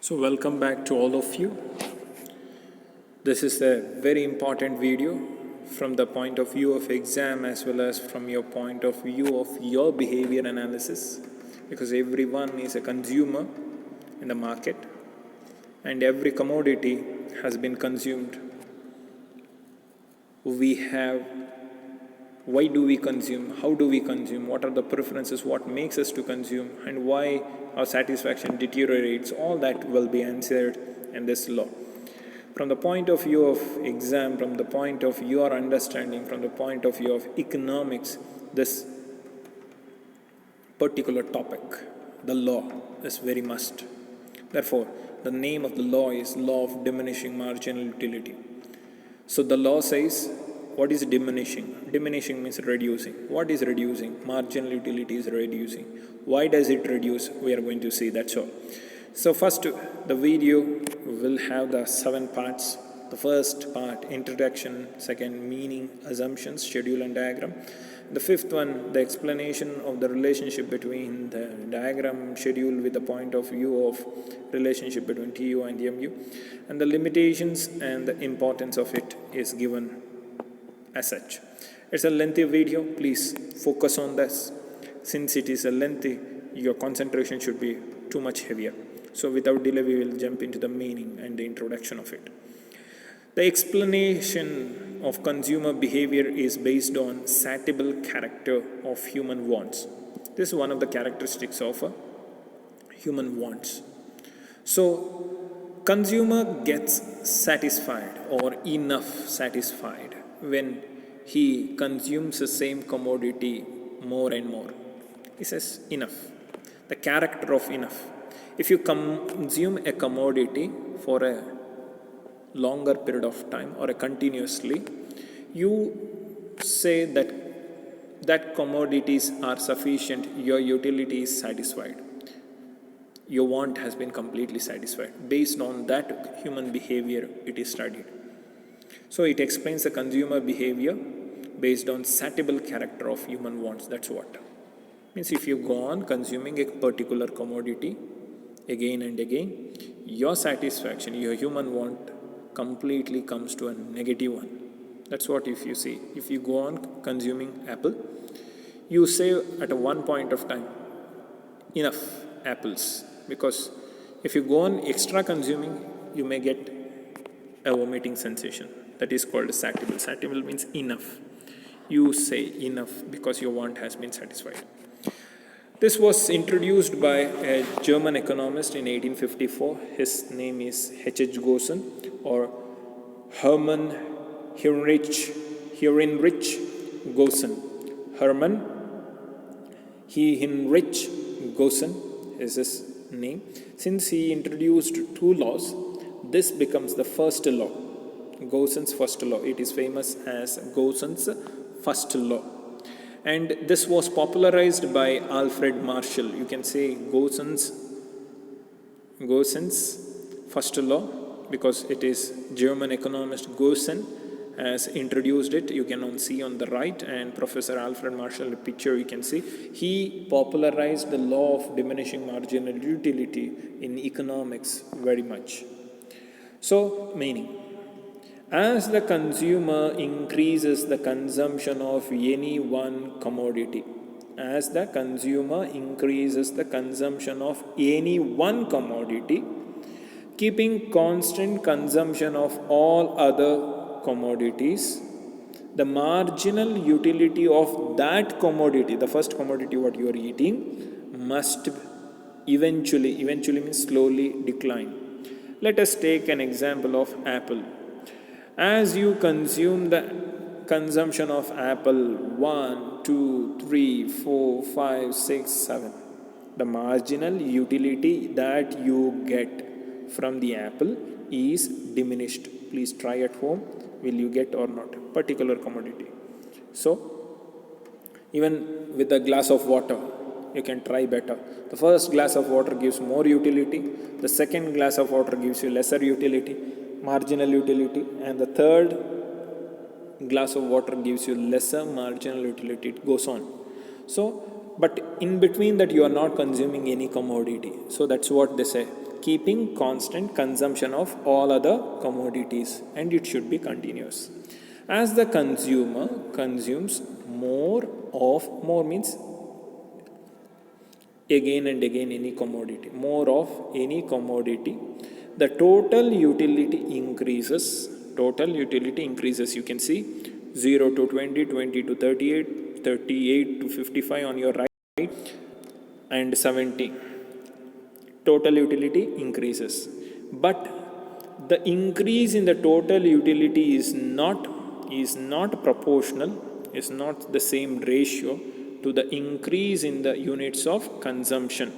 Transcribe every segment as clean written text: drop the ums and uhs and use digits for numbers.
So welcome back to all of you. This is a very important video from the point of view of exam as well as from your point of view of your behavior analysis, because everyone is a consumer in the market and every commodity has been consumed. Why do we consume? How do we consume? What are the preferences? What makes us to consume? And why our satisfaction deteriorates? All that will be answered in this law. From the point of view of exam, from the point of your understanding, from the point of view of economics, this particular topic, the law, is very must. Therefore, the name of the law is Law of Diminishing Marginal Utility. So the law says, what is diminishing? Diminishing means reducing. What is reducing? Marginal utility is reducing. Why does it reduce? We are going to see, that's all. So first, the video will have the 7 parts. The first part, introduction. Second, meaning, assumptions, schedule and diagram. The fifth one, the explanation of the relationship between the diagram, schedule with the point of view of relationship between TU and MU. And the limitations and the importance of it is given as such. It's a lengthy video, please focus on this. Since it is a lengthy, your concentration should be too much heavier. So without delay, we will jump into the meaning and the introduction of it. The explanation of consumer behavior is based on satiable character of human wants. This is one of the characteristics of human wants. So consumer gets satisfied or enough satisfied when he consumes the same commodity more and more. He says enough, the character of enough. If you consume a commodity for a longer period of time or continuously, you say that commodities are sufficient, your utility is satisfied. Your want has been completely satisfied. Based on that human behavior, it is studied. So it explains the consumer behavior based on satiable character of human wants. That's what. Means if you go on consuming a particular commodity again and again, your satisfaction, your human want completely comes to a negative one. That's what if you see. If you go on consuming apple, you say at one point of time, enough apples. Because if you go on extra consuming, you may get a vomiting sensation. That is called satiable. Satiable means enough. You say enough because your want has been satisfied. This was introduced by a German economist in 1854. His name is H.H. Goosen or Hermann Heinrich Goosen. Hermann Heinrich Goosen is his name. Since he introduced 2 laws, this becomes the first law. Goosen's first law. It is famous as Goosen's first law. And this was popularized by Alfred Marshall. You can say Goosen's first law because it is German economist Goosen has introduced it. You can see on the right, and Professor Alfred Marshall, the picture you can see. He popularized the law of diminishing marginal utility in economics very much. So, meaning, as the consumer increases the consumption of any one commodity, as the consumer increases the consumption of any one commodity, keeping constant consumption of all other commodities, the marginal utility of that commodity, the first commodity what you are eating, must eventually means slowly decline. Let us take an example of apple. As you consume the consumption of apple 1, 2, 3, 4, 5, 6, 7, the marginal utility that you get from the apple is diminished. Please try at home. Will you get or not? Particular commodity. So, even with a glass of water, you can try better. The first glass of water gives more utility. The second glass of water gives you lesser utility, marginal utility, and the third glass of water gives you lesser marginal utility. It goes on. So, but in between that you are not consuming any commodity. So that's what they say. keeping constant consumption of all other commodities, and it should be continuous. As the consumer consumes more means again and again any commodity, more of any commodity, the total utility increases. Total utility increases. You can see 0 to 20, 20 to 38, 38 to 55 on your right, and 70. Total utility increases. But the increase in the total utility is not proportional, is not the same ratio to the increase in the units of consumption.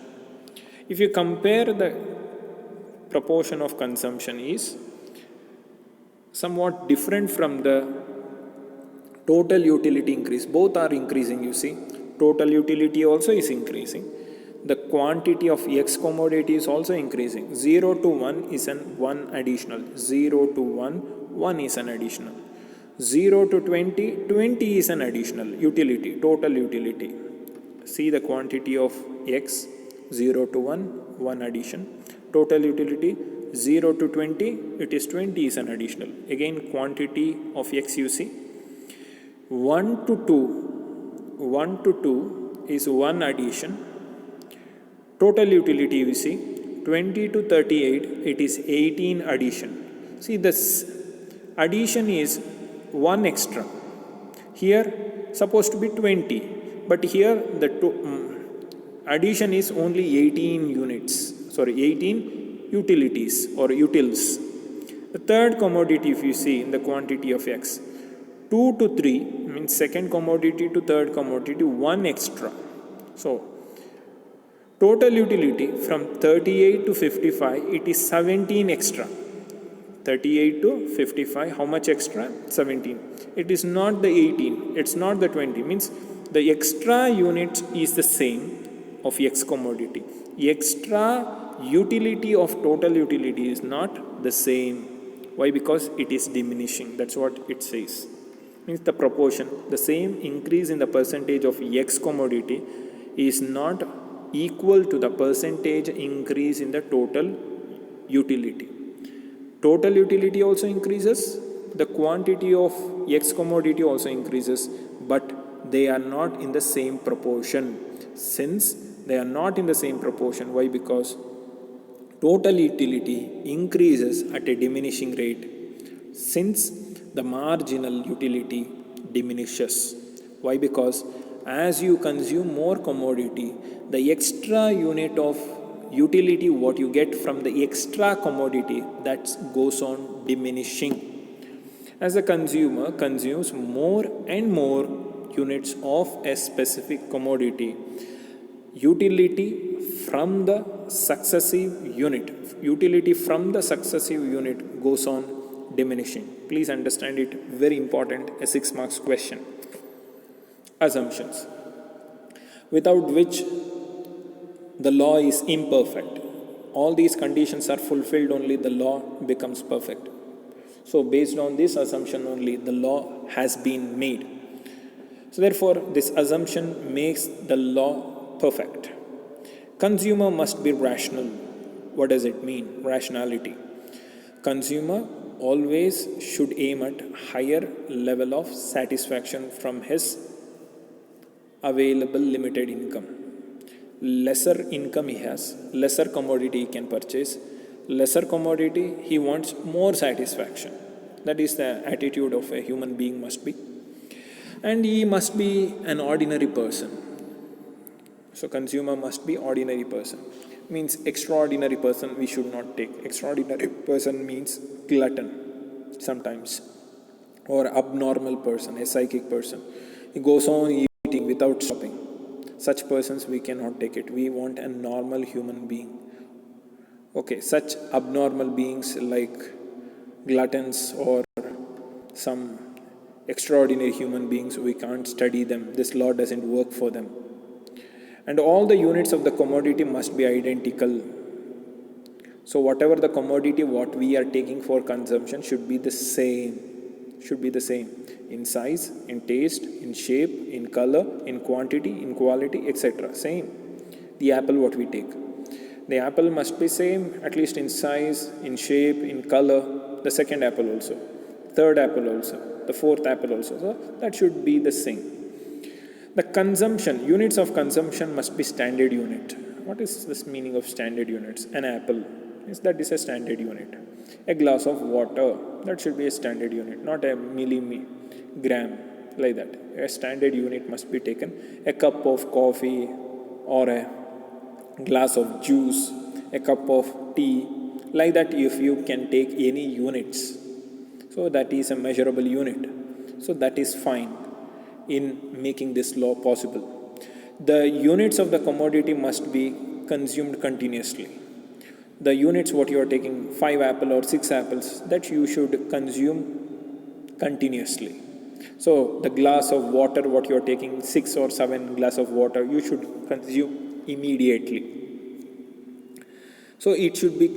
If you compare, the proportion of consumption is somewhat different from the total utility increase. Both are increasing, you see. Total utility also is increasing. The quantity of X commodity is also increasing. 0 to 1 is an 1 additional. 0 to 1, 1 is an additional. 0 to 20, 20 is an additional utility, total utility. See the quantity of X, 0 to 1, 1 addition. Total utility, 0 to 20, it is 20 is an additional. Again, quantity of X you see. 1 to 2 is 1 addition. Total utility you see. 20 to 38, it is 18 addition. See, this addition is 1 extra. Here supposed to be 20, but here the addition is only 18 utilities or utils. The third commodity, if you see in the quantity of X, 2 to 3 means second commodity to third commodity, 1 extra. So total utility from 38 to 55, it is 17 extra. 38 to 55, how much extra? 17. It is not the 18, it's not the 20. Means the extra unit is the same of X commodity. Extra utility of total utility is not the same. Why? Because it is diminishing. That's what it says. Means the proportion, the same increase in the percentage of X commodity is not equal to the percentage increase in the total utility. Total utility also increases, the quantity of X commodity also increases, but they are not in the same proportion. Since they are not in the same proportion, why? Because total utility increases at a diminishing rate, since the marginal utility diminishes. Why? Because as you consume more commodity, the extra unit of utility what you get from the extra commodity, that goes on diminishing. As the consumer consumes more and more units of a specific commodity, utility from the successive unit goes on diminishing. Please understand it, very important, a 6 marks question. Assumptions without which the law is imperfect. All these conditions are fulfilled, only the law becomes perfect. So based on this assumption only, the law has been made. So therefore, this assumption makes the law perfect. Consumer must be rational. What does it mean? Rationality. Consumer always should aim at higher level of satisfaction from his available limited income. Lesser income he has, lesser commodity he can purchase, lesser commodity he wants more satisfaction. That is the attitude of a human being must be. And he must be an ordinary person. So consumer must be ordinary person. Means extraordinary person we should not take. Extraordinary person means glutton sometimes, or abnormal person, a psychic person. He goes on eating without stopping. Such persons we cannot take it. We want a normal human being. Okay, such abnormal beings like gluttons or some extraordinary human beings, we can't study them. This law doesn't work for them. And all the units of the commodity must be identical. So whatever the commodity what we are taking for consumption should be the same. In size, in taste, in shape, in color, in quantity, in quality, etc. Same. The apple what we take. The apple must be same, at least in size, in shape, in color. The second apple also, third apple also, the fourth apple also. So that should be the same. The consumption, units of consumption must be standard unit. What is this meaning of standard units? An apple, that is a standard unit. A glass of water, that should be a standard unit, not a milligram, like that. A standard unit must be taken. A cup of coffee or a glass of juice, a cup of tea, like that. If you can take any units, so that is a measurable unit. So that is fine in making this law possible. The units of the commodity must be consumed continuously. The units what you are taking, 5 apple or 6 apples, that you should consume continuously. So the glass of water what you are taking, 6 or 7 glass of water, you should consume immediately. So it should be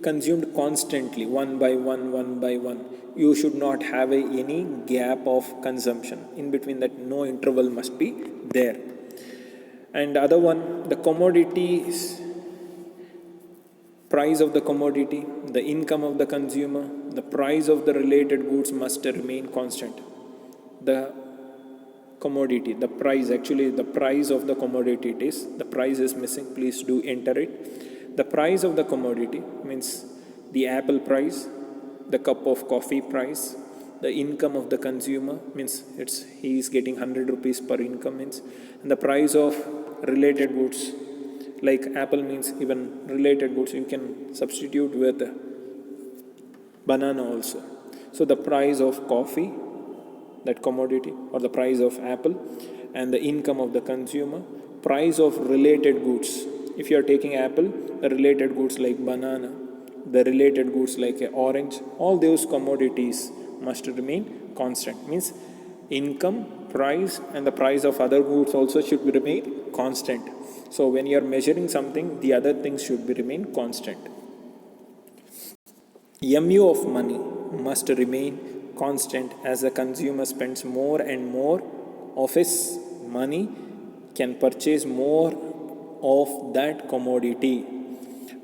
consumed constantly, one by one. You should not have any gap of consumption. In between that, no interval must be there. And other one, the commodities, price of the commodity, the income of the consumer, the price of the related goods must remain constant. The commodity, the price, actually the price of the commodity, it is, the price is missing, please do enter it. The price of the commodity means the apple price, the cup of coffee price, the income of the consumer means he is getting 100 rupees per income means, and the price of related goods, like apple means even related goods, you can substitute with banana also. So the price of coffee, that commodity, or the price of apple, and the income of the consumer, price of related goods. If you are taking apple, the related goods like banana, the related goods like orange, all those commodities must remain constant. Means income, price, and the price of other goods also should remain constant. So when you are measuring something, the other things should be remain constant. MU of money must remain constant as the consumer spends more and more of his money, can purchase more of that commodity.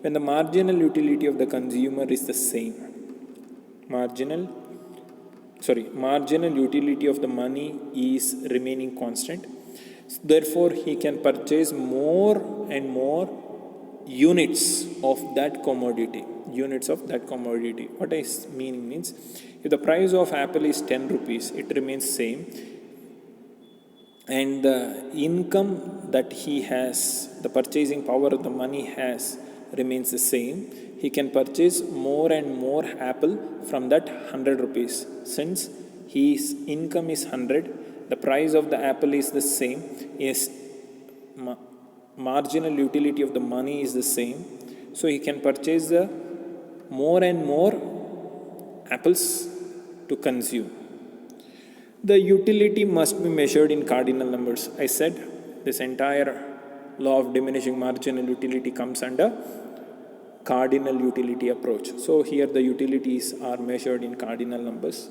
When the marginal utility of the consumer is the same, marginal utility of the money is remaining constant. Therefore, he can purchase more and more units of that commodity. What is meaning means, if the price of apple is 10 rupees, it remains same, and the income that he has, the purchasing power of the money has, remains the same. He can purchase more and more apple from that 100 rupees. Since his income is 100, the price of the apple is the same, his marginal utility of the money is the same. So he can purchase the more and more apples to consume. The utility must be measured in cardinal numbers. I said this entire law of diminishing marginal utility comes under cardinal utility approach. So here the utilities are measured in cardinal numbers.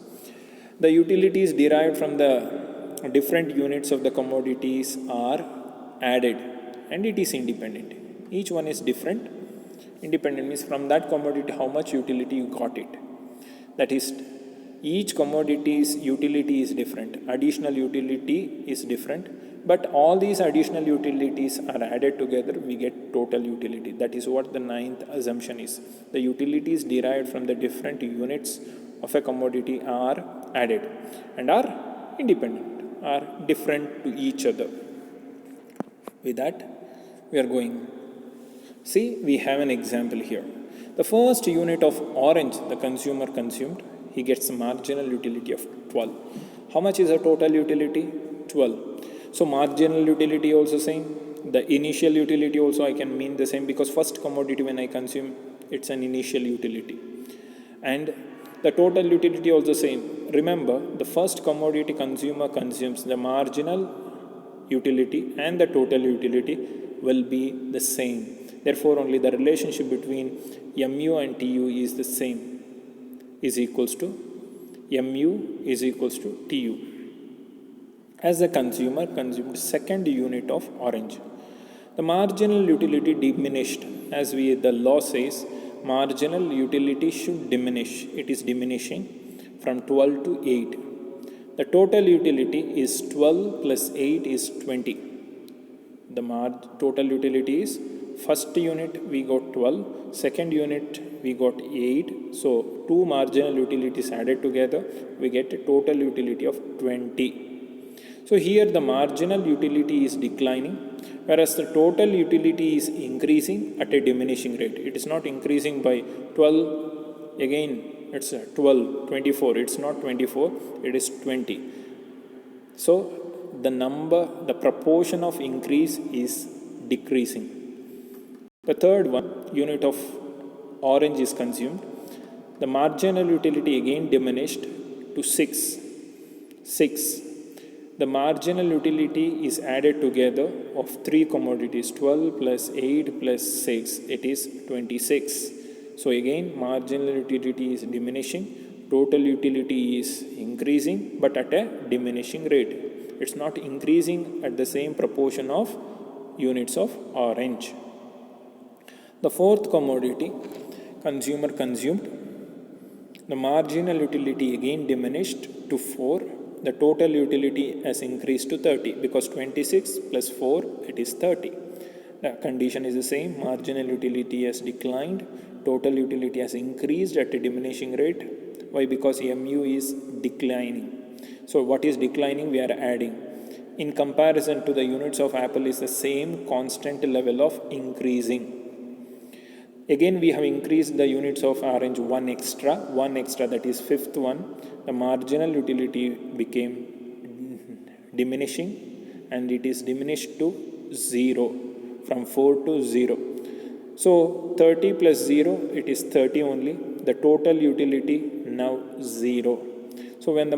The utilities derived from the different units of the commodities are added, and it is independent. Each one is different. Independent means from that commodity how much utility you got it. That is, each commodity's utility is different. Additional utility is different. But all these additional utilities are added together, we get total utility. That is what the ninth assumption is. The utilities derived from the different units of a commodity are added and are independent, are different to each other. With that, we are going. See, we have an example here. The first unit of orange the consumer consumed, he gets a marginal utility of 12. How much is the total utility? 12. So marginal utility also same. The initial utility also I can mean the same, because first commodity when I consume, it's an initial utility. And the total utility also same. Remember, the first commodity consumer consumes, the marginal utility and the total utility will be the same. Therefore, only the relationship between MU and TU is the same, is equals to MU is equals to TU. As the consumer consumed second unit of orange, The marginal utility diminished, as the law says, marginal utility should diminish. It is diminishing from 12 to 8. The total utility is 12 plus 8 is 20. The total utility is first unit we got 12, second unit we got 8. So two marginal utilities added together, we get a total utility of 20. So here the marginal utility is declining, whereas the total utility is increasing at a diminishing rate. It is not increasing by 12, again it's 12, 24. It's not 24, it is 20. So the proportion of increase is decreasing. The third one, unit of orange is consumed. The marginal utility again diminished to 6. The marginal utility is added together of three commodities, 12 plus 8 plus 6, it is 26. So again marginal utility is diminishing, total utility is increasing but at a diminishing rate. It's not increasing at the same proportion of units of orange. The fourth commodity, consumer consumed. The marginal utility again diminished to 4. The total utility has increased to 30 because 26 plus 4 it is 30. The condition is the same. Marginal utility has declined. Total utility has increased at a diminishing rate. Why? Because mu is declining. So what is declining? We are adding. In comparison to the units of apple is the same constant level of increasing. Again we have increased the units of orange one extra, that is fifth one. The marginal utility became diminishing and it is diminished to 0, from 4 to 0. So 30 plus 0, it is 30 only. The total utility now 0. So when the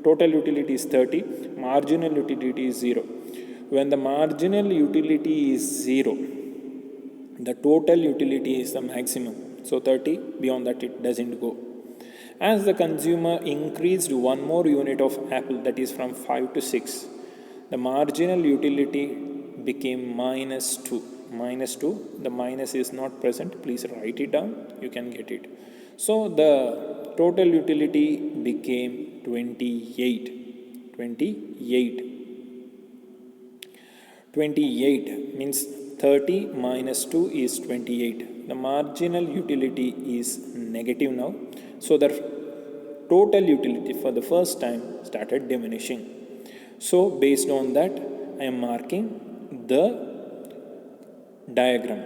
total utility is 30, marginal utility is 0. When the marginal utility is 0, the total utility is the maximum. So 30, beyond that it doesn't go. As the consumer increased one more unit of apple, that is from 5 to 6, the marginal utility became minus 2. Minus 2, the minus is not present. Please write it down, you can get it. So the total utility became 28. 28 means 30 minus 2 is 28. The marginal utility is negative now. So the total utility for the first time started diminishing. So based on that, I am marking the diagram.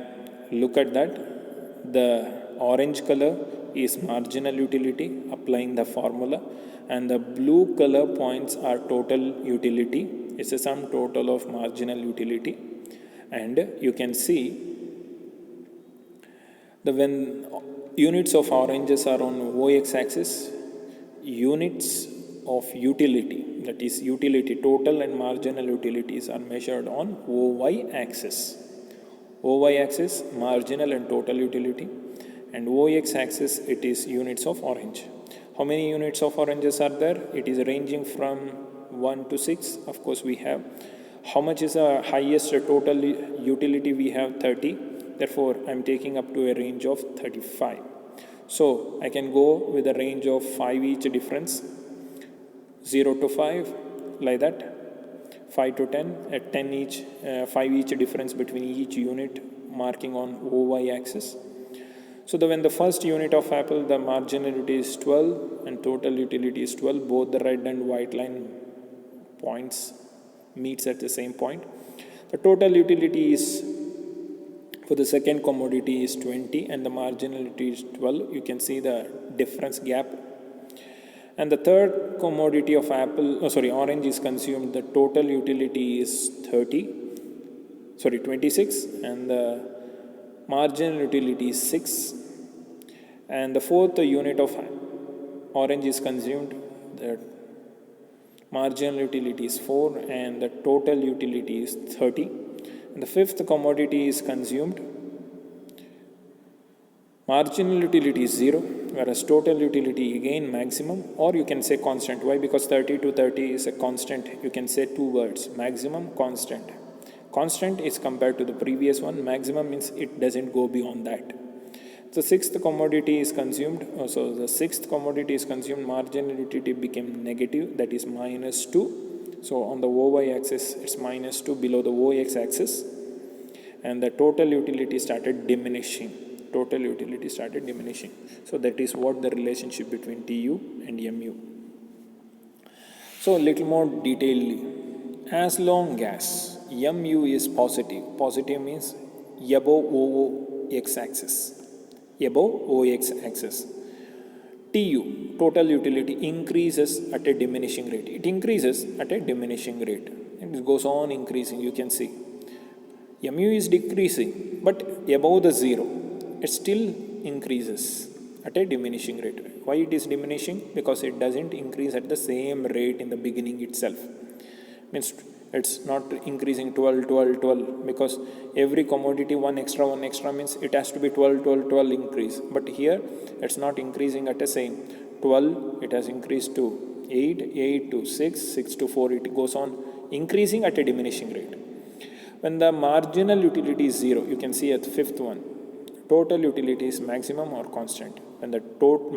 Look at that. The orange color is marginal utility, applying the formula, and the blue color points are total utility. It's a sum total of marginal utility. And you can see when units of oranges are on OX axis, units of utility, that is utility total and marginal utilities, are measured on OY axis. OY axis marginal and total utility, and OX axis it is units of orange. How many units of oranges are there? It is ranging from 1 to 6. Of course we have. How much is the highest total utility? We have 30. Therefore I am taking up to a range of 35. So I can go with a range of 5 each difference, 0 to 5, like that, 5 to 10, at 10 each, 5 each difference between each unit, marking on OY axis. So when the first unit of apple, the marginal utility is 12 and total utility is 12, both the red and white line points meets at the same point. The total utility is for the second commodity is 20 and the marginal utility is 12. You can see the difference gap. And the third commodity of orange is consumed. The total utility is 26 and the marginal utility is 6. And the fourth unit of orange is consumed. The marginal utility is 4 and the total utility is 30. And the fifth commodity is consumed. Marginal utility is 0, whereas total utility again maximum, or you can say constant. Why? Because 30 to 30 is a constant. You can say two words, maximum, constant. Constant is compared to the previous one, maximum means it doesn't go beyond that. The sixth commodity is consumed, marginal utility became negative, that is -2. So on the OY axis it's -2 below the OX axis, and the total utility started diminishing. So that is what the relationship between TU and MU. So a little more detailedly, as long as MU is positive means above OX axis, TU, total utility, increases at a diminishing rate. It increases at a diminishing rate, and it goes on increasing. You can see MU is decreasing, but above the 0, it still increases at a diminishing rate. Why it is diminishing? Because it doesn't increase at the same rate in the beginning itself. Means it's not increasing 12, because every commodity one extra means it has to be 12 increase. But here it's not increasing at the same 12, it has increased to 8 to 6 to 4. It goes on increasing at a diminishing rate. When the marginal utility is 0, you can see at the fifth one, total utility is maximum or constant. When the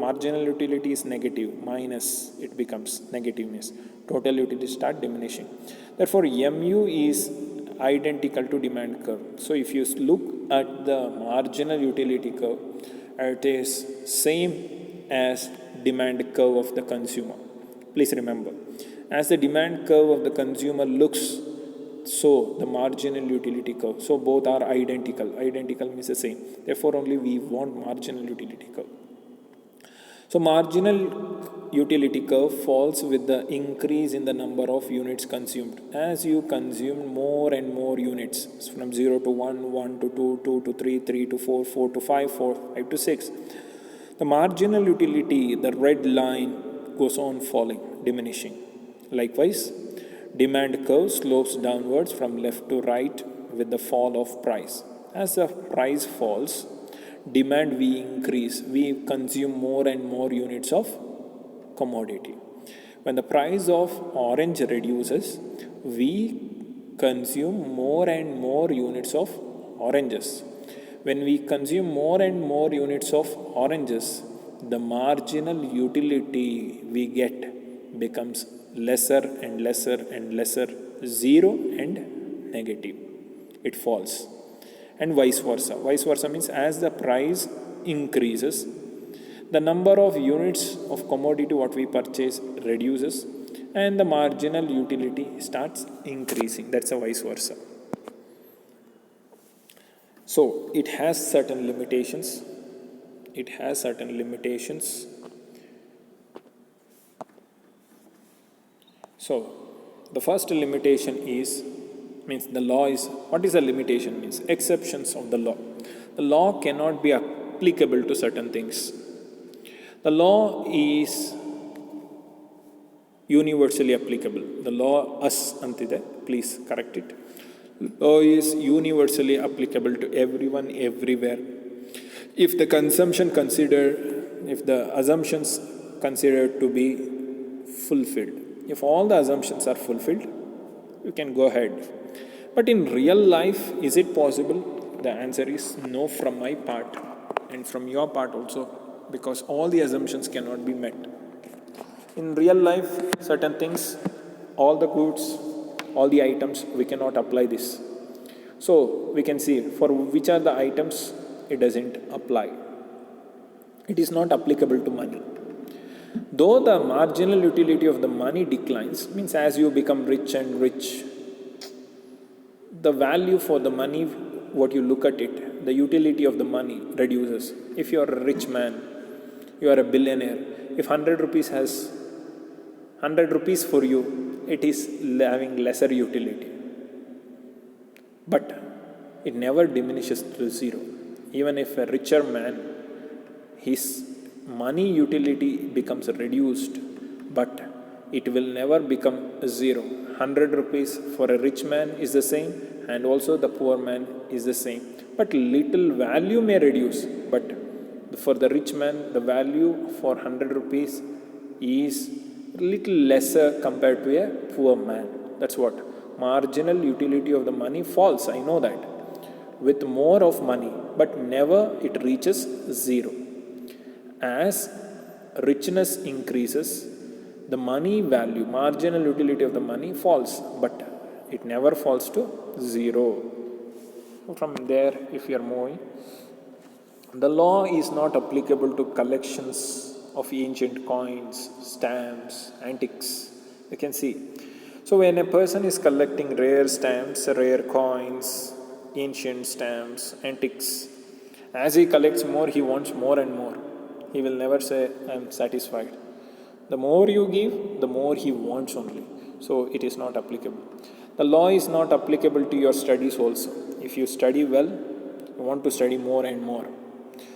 marginal utility is negative, minus, it becomes negative, means total utility start diminishing. Therefore, MU is identical to demand curve. So if you look at the marginal utility curve, it is same as demand curve of the consumer. Please remember, as the demand curve of the consumer looks, so the marginal utility curve. So both are identical. Identical means the same. Therefore, only we want marginal utility curve. So marginal utility curve falls with the increase in the number of units consumed. As you consume more and more units, from 0 to 1, 1 to 2, 2 to 3, 3 to 4, 4 to 5, 5 to 6, the marginal utility, the red line, goes on falling, diminishing. Likewise, demand curve slopes downwards from left to right with the fall of price. As the price falls, demand we increase, we consume more and more units of commodity. When the price of orange reduces, we consume more and more units of oranges. When we consume more and more units of oranges, the marginal utility we get becomes lesser and lesser and lesser, 0 and negative. It falls. And vice versa. Vice versa means as the price increases, the number of units of commodity what we purchase reduces, and the marginal utility starts increasing. That's a vice versa. So it has certain limitations. So the first limitation is, means the law is, what is the limitation? Means exceptions of the law. The law cannot be applicable to certain things. The law is universally applicable. The law us antide, please correct it. Law is universally applicable to everyone, everywhere. If the assumptions considered to be fulfilled, if all the assumptions are fulfilled, you can go ahead. But in real life, is it possible? The answer is no from my part and from your part also, because all the assumptions cannot be met. In real life, certain things, all the goods, all the items, we cannot apply this. So we can see for which are the items it doesn't apply. It is not applicable to money. Though the marginal utility of the money declines, means as you become rich and rich, the value for the money, what you look at it, the utility of the money reduces. If you are a rich man, you are a billionaire, if 100 rupees has 100 rupees for you, it is having lesser utility. But it never diminishes to 0. Even if a richer man, his money utility becomes reduced, but it will never become 0. 100 rupees for a rich man is the same, and also the poor man is the same. But little value may reduce, but For the rich man, the value for 100 rupees is little lesser compared to a poor man. That's what. Marginal utility of the money falls, I know that. With more of money, but never it reaches zero. As richness increases, the money value, marginal utility of the money falls, but it never falls to zero. From there, if you are moving, the law is not applicable to collections of ancient coins, stamps, antiques. You can see. So when a person is collecting rare stamps, rare coins, ancient stamps, antiques, as he collects more, he wants more and more. He will never say, I am satisfied. The more you give, the more he wants only. So it is not applicable. The law is not applicable to your studies also. If you study well, you want to study more and more.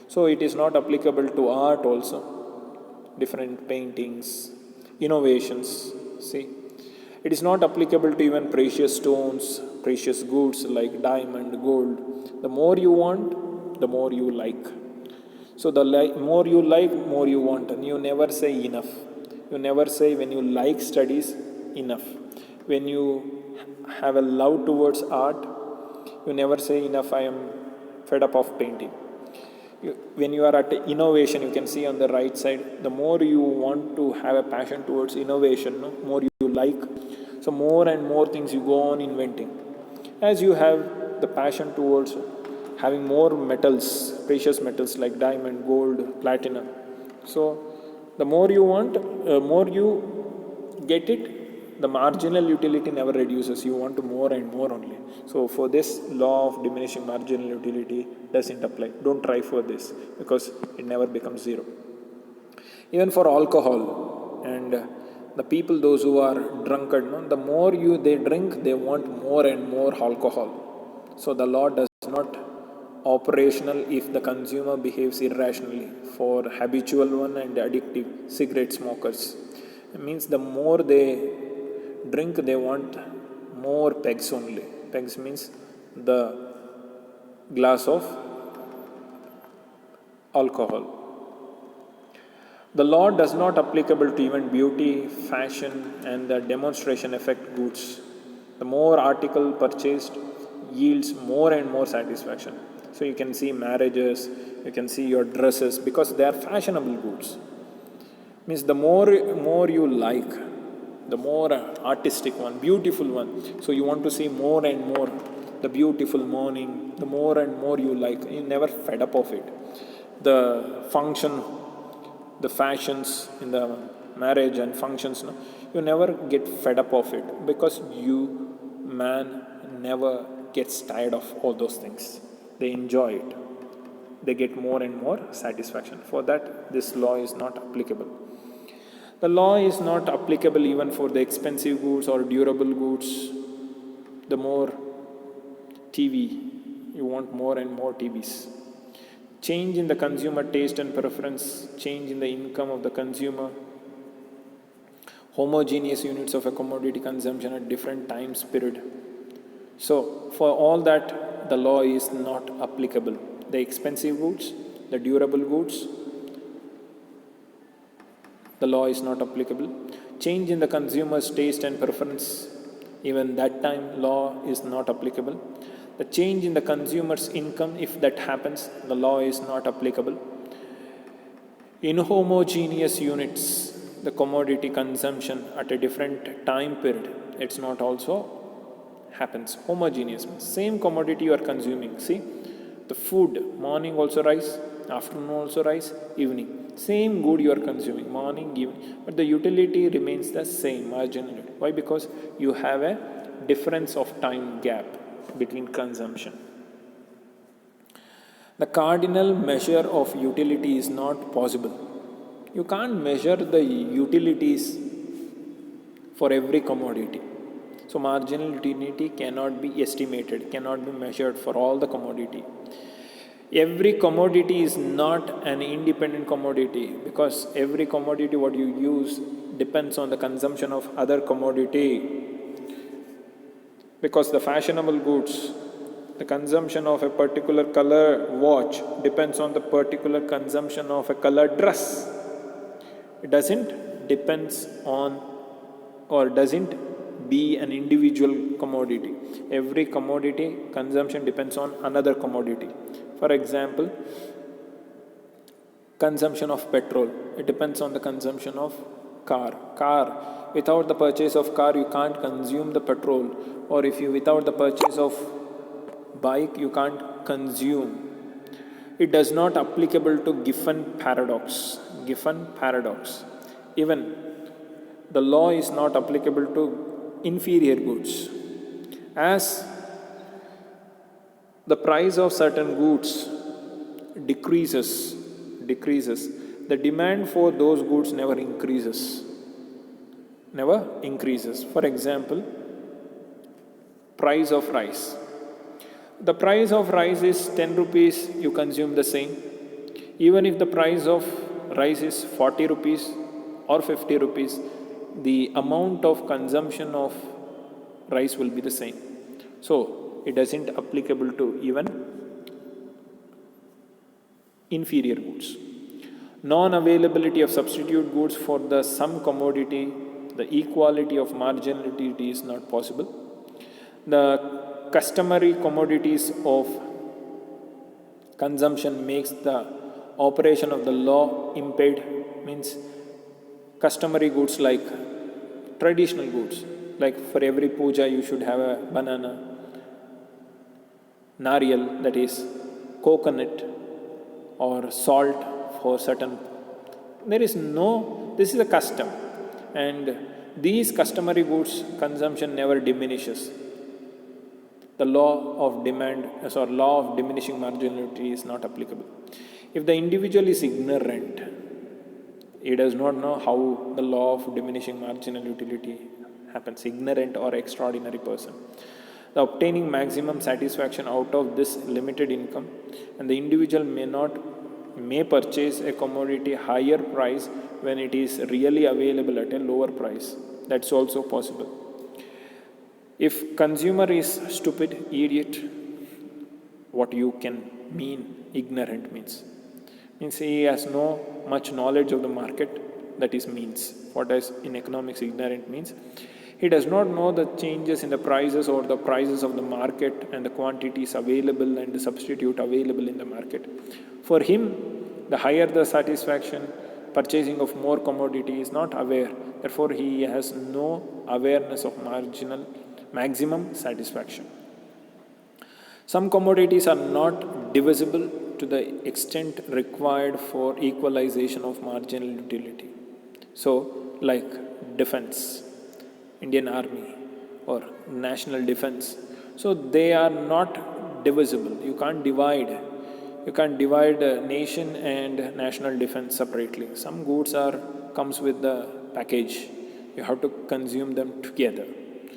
So it is not applicable to art also. Different paintings, innovations. See, it is not applicable to even precious stones, precious goods like diamond, gold. The more you want, the more you like. So the more you like, more you want. And you never say enough. You never say when you like studies, enough. When you have a love towards art, you never say enough, I am fed up of painting. When you are at innovation, you can see on the right side, the more you want to have a passion towards innovation, no? More you like, so more and more things you go on inventing. As you have the passion towards having more metals, precious metals like diamond, gold, platinum. So the more you want, more you get it, the marginal utility never reduces. You want more and more only. So for this law of diminishing marginal utility doesn't apply. Don't try for this because it never becomes zero. Even for alcohol and the people, those who are drunkard, no? The more they drink, they want more and more alcohol. So the law does not operational if the consumer behaves irrationally. For habitual one and addictive cigarette smokers, it means the more they drink, they want more pegs only. Pegs means the glass of alcohol. The law does not applicable to even beauty, fashion and the demonstration effect goods. The more article purchased yields more and more satisfaction. So you can see marriages, you can see your dresses because they are fashionable goods. Means the more you like, the more artistic one, beautiful one. So you want to see more and more. The beautiful morning, the more and more you like. You never fed up of it. The function, the fashions in the marriage and functions, no? You never get fed up of it because man never gets tired of all those things. They enjoy it. They get more and more satisfaction. For that, this law is not applicable. The law is not applicable even for the expensive goods or durable goods. The more TV, you want more and more TVs. Change in the consumer taste and preference, change in the income of the consumer, homogeneous units of a commodity consumption at different time period. So, for all that, the law is not applicable. The expensive goods, the durable goods, the law is not applicable. Change in the consumer's taste and preference, even that time, law is not applicable. The change in the consumer's income, if that happens, the law is not applicable. Inhomogeneous units, the commodity consumption at a different time period, it's not also happens. Homogeneous means same commodity you are consuming. See, the food, morning also rice, afternoon also rice, evening. Same good you are consuming, morning, evening. But the utility remains the same, marginally. Why? Because you have a difference of time gap between consumption. The cardinal measure of utility is not possible. You can't measure the utilities for every commodity. So marginal utility cannot be estimated, cannot be measured for all the commodity. Every commodity is not an independent commodity because every commodity what you use depends on the consumption of other commodity. Because the fashionable goods, The consumption of a particular color watch depends on the particular consumption of a colored dress. It doesn't depends on or doesn't be an individual commodity. Every commodity consumption depends on another commodity. For example, consumption of petrol, it depends on the consumption of car. Without the purchase of car, you can't consume the petrol, or if you without the purchase of bike, you can't consume. It does not applicable to Giffen paradox. Even the law is not applicable to inferior goods. As the price of certain goods decreases, the demand for those goods never increases. For example, price of rice. The price of rice is 10 rupees, you consume the same. Even if the price of rice is 40 rupees or 50 rupees, the amount of consumption of rice will be the same. So, it doesn't applicable to even inferior goods. Non-availability of substitute goods for the some commodity, the equality of marginality is not possible. The customary commodities of consumption makes the operation of the law impaired, means customary goods like traditional goods, like for every puja you should have a banana, nariyal, that is coconut, or salt for certain. This is a custom, and these customary goods consumption never diminishes. The law of diminishing marginality is not applicable. If the individual is ignorant, he does not know how the law of diminishing marginal utility happens, ignorant or extraordinary person. The obtaining maximum satisfaction out of this limited income, and the individual may purchase a commodity higher price when it is really available at a lower price. That's also possible. If consumer is stupid, idiot, what you can mean ignorant means he has no much knowledge of the market. That is means what does in economics ignorant means. He does not know the changes in the prices or the prices of the market and the quantities available and the substitute available in the market. For him, the higher the satisfaction, purchasing of more commodity is not aware. Therefore, he has no awareness of maximum satisfaction. Some commodities are not divisible to the extent required for equalization of marginal utility. So, like defense, Indian Army, or national defense. So, they are not divisible. You can't divide nation and national defense separately. Some goods comes with the package. You have to consume them together.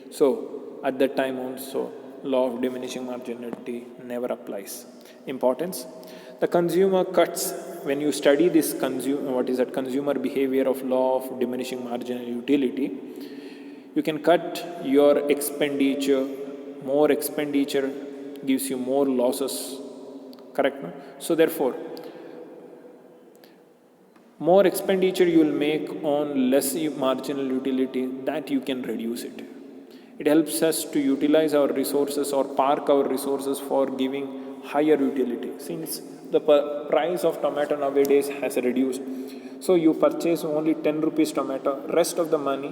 So, at that time also, law of diminishing marginality never applies. Importance: the consumer cuts. When you study this consumer behavior of law of diminishing marginal utility, you can cut your expenditure. More expenditure gives you more losses. Correct? No? So therefore, more expenditure you will make on less marginal utility, that you can reduce it. It helps us to utilize our resources or park our resources for giving higher utility. Since the price of tomato nowadays has reduced, so you purchase only 10 rupees tomato, rest of the money,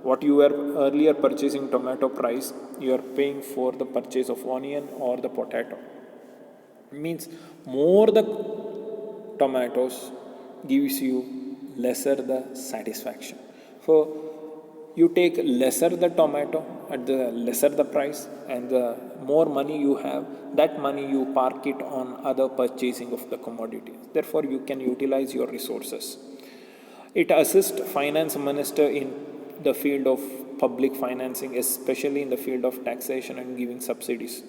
what you were earlier purchasing tomato price, you are paying for the purchase of onion or the potato. It means more the tomatoes gives you lesser the satisfaction. So you take lesser the tomato at the lesser the price, and the more money you have, that money you park it on other purchasing of the commodities. Therefore, you can utilize your resources. It assists finance minister in the field of public financing, especially in the field of taxation and giving subsidies.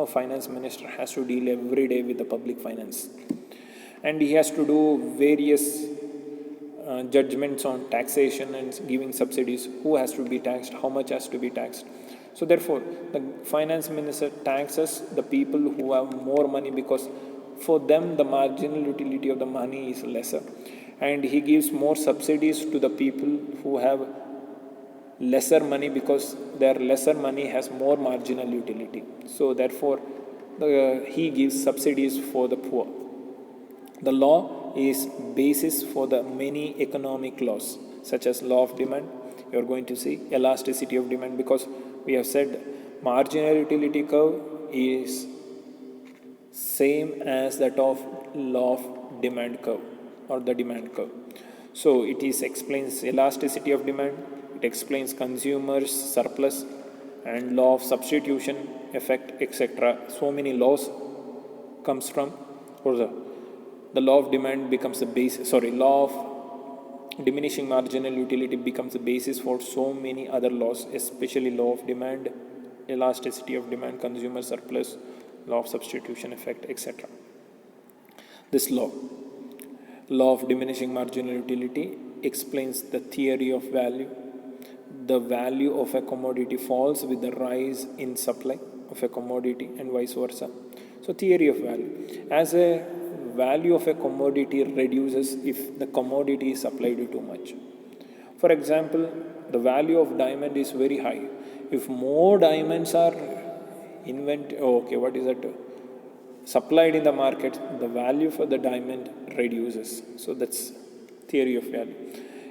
Finance minister has to deal every day with the public finance, and he has to do various judgments on taxation and giving subsidies. Who has to be taxed? How much has to be taxed? So therefore, the finance minister taxes the people who have more money because for them the marginal utility of the money is lesser, and he gives more subsidies to the people who have lesser money because their lesser money has more marginal utility. So therefore, he gives subsidies for the poor. The law is basis for the many economic laws, such as law of demand. You are going to see elasticity of demand, because we have said marginal utility curve is same as that of law of demand curve or the demand curve. So it is explains elasticity of demand, it explains consumers surplus and law of substitution effect, etc. So many laws comes from, or the law of demand becomes the base, law of diminishing marginal utility becomes the basis for so many other laws, especially law of demand, elasticity of demand, consumer surplus, law of substitution effect, etc. This law of diminishing marginal utility, explains the theory of value. The value of a commodity falls with the rise in supply of a commodity and vice versa. So theory of value. As a value of a commodity reduces if the commodity is supplied too much. For example, the value of diamond is very high. If more diamonds are supplied in the market, the value for the diamond reduces. So that's theory of value.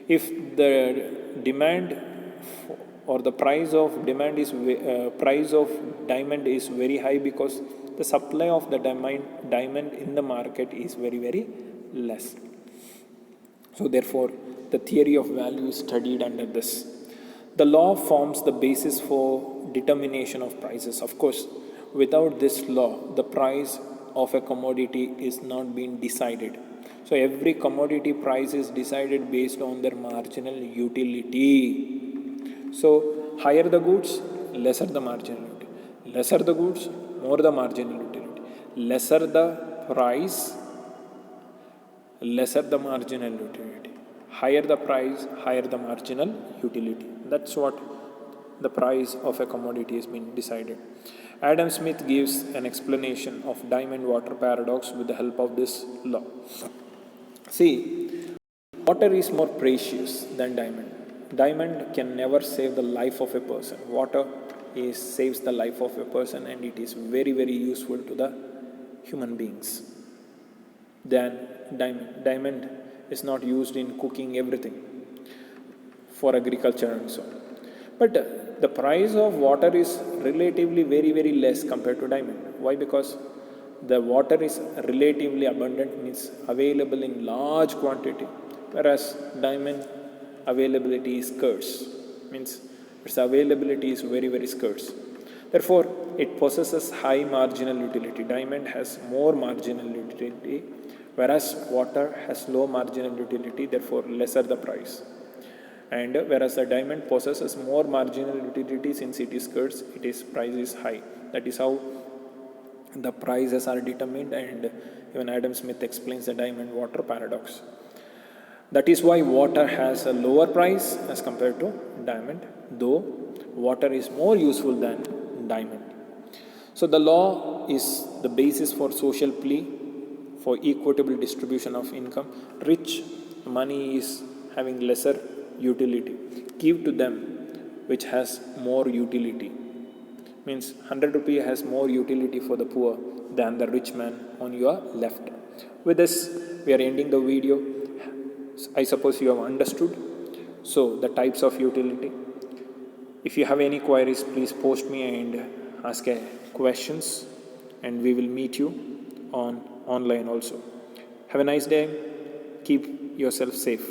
If the demand or the price of diamond is very high because the supply of the diamond in the market is very, very less. So therefore, the theory of value is studied under this. The law forms the basis for determination of prices. Of course, without this law, the price of a commodity is not being decided. So every commodity price is decided based on their marginal utility. So higher the goods, lesser the marginal utility. Lesser the goods, more the marginal utility. Lesser the price, lesser the marginal utility. Higher the price, higher the marginal utility. That's what the price of a commodity has been decided. Adam Smith gives an explanation of diamond water paradox with the help of this law. See, water is more precious than diamond. Diamond can never save the life of a person. Water saves the life of a person, and it is very, very useful to the human beings than diamond. Diamond is not used in cooking everything for agriculture and so on. But the price of water is relatively very, very less compared to diamond. Why? Because the water is relatively abundant, means available in large quantity, whereas diamond availability is scarce, means its availability is very, very scarce. Therefore, it possesses high marginal utility. Diamond has more marginal utility, whereas water has low marginal utility, therefore lesser the price. And whereas the diamond possesses more marginal utility, since it is scarce, its price is high. That is how the prices are determined, and even Adam Smith explains the diamond water paradox. That is why water has a lower price as compared to diamond, though water is more useful than diamond. So the law is the basis for social plea, for equitable distribution of income. Rich money is having lesser utility. Give to them which has more utility. Means 100 rupee has more utility for the poor than the rich man on your left. With this, we are ending the video. I suppose you have understood. So the types of utility. If you have any queries, please post me and ask questions, and we will meet you online also. Have a nice day. Keep yourself safe.